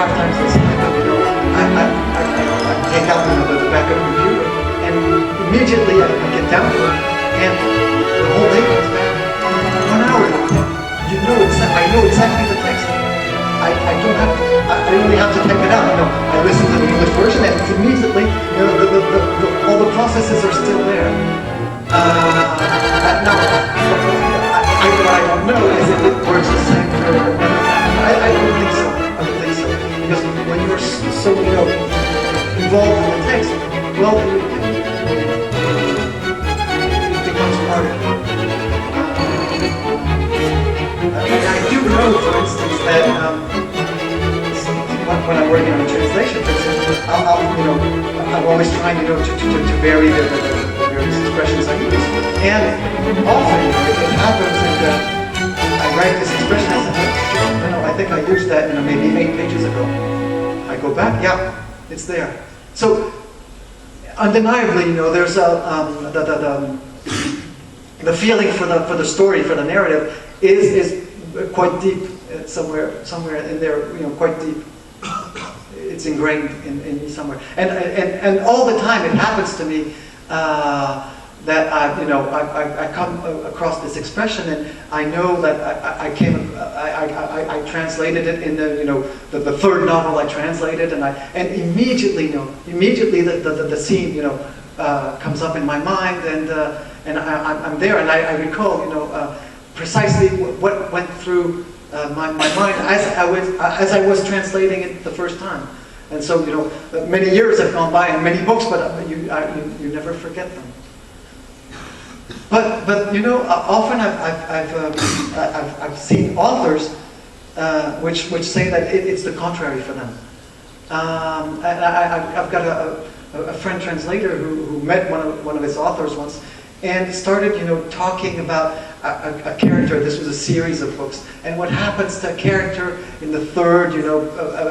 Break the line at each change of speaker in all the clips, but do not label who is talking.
5 times this time, I take out the back of the computer, and immediately I get down to it, and the whole thing comes back. 1 hour. I know exactly the text. I don't have to, I only have to type it out. I listen to the English version, and it's immediately, all the processes are still there. Now, what I don't know is if it works the same for another family. I don't think so. I don't think so. Because when you're so, involved in the text, well, it becomes harder. I do know, for instance, that when I'm working on a translation, for instance, I'm always trying, to vary the various expressions I use. And often, it happens that I write this expression, I think I used that, maybe 8 pages ago. I go back, yeah, it's there. So, undeniably, there's the feeling for the story, for the narrative, is quite deep, somewhere in there, quite deep. It's ingrained in me somewhere, and all the time it happens to me that I come across this expression, and I know that I translated it in the third novel I translated, and immediately the scene comes up in my mind, and I'm there, and I recall precisely what went through my mind as I was translating it the first time. And so, many years have gone by and many books, but you never forget them. But often I've seen authors which say that it's the contrary for them. And I've got a friend translator who met one of his authors once, and started, talking about a character. This was a series of books, and what happens to a character in the third,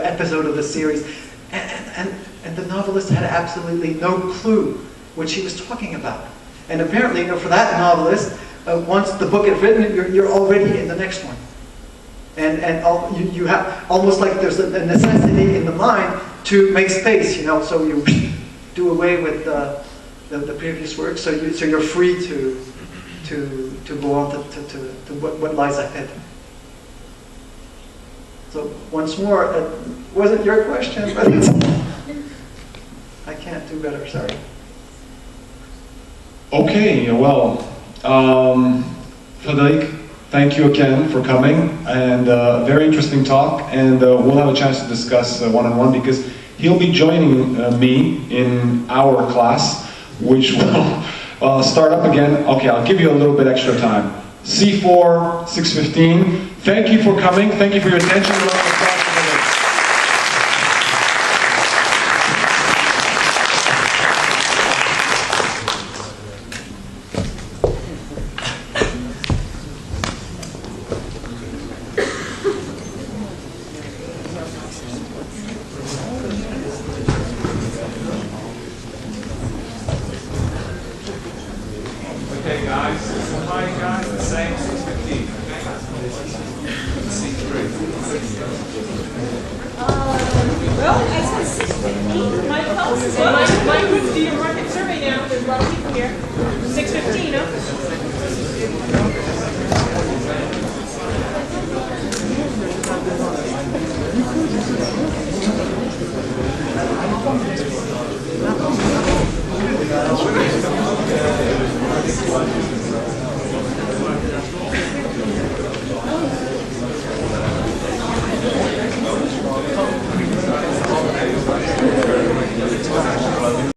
episode of the series, and the novelist had absolutely no clue what she was talking about. And apparently, for that novelist, once the book is written, you're already in the next one, and you have almost like there's a necessity in the mind to make space, so you do away with the previous work, so you're free to go on to what lies ahead. So once more, it wasn't your question, but I can't do better. Sorry.
Okay, well, Frederic, thank you again for coming, and very interesting talk, and we'll have a chance to discuss one-on-one, because he'll be joining me in our class, which will start up again. Okay, I'll give you a little bit extra time. C4, 6:15. Thank you for coming. Thank you for your attention.
Okay, guys. Hi, guys. The same 6:15. Okay. C3.
Well, I said 6:15. My pulse is well. My group do your market survey now. There's a lot of people here. 6:15, huh?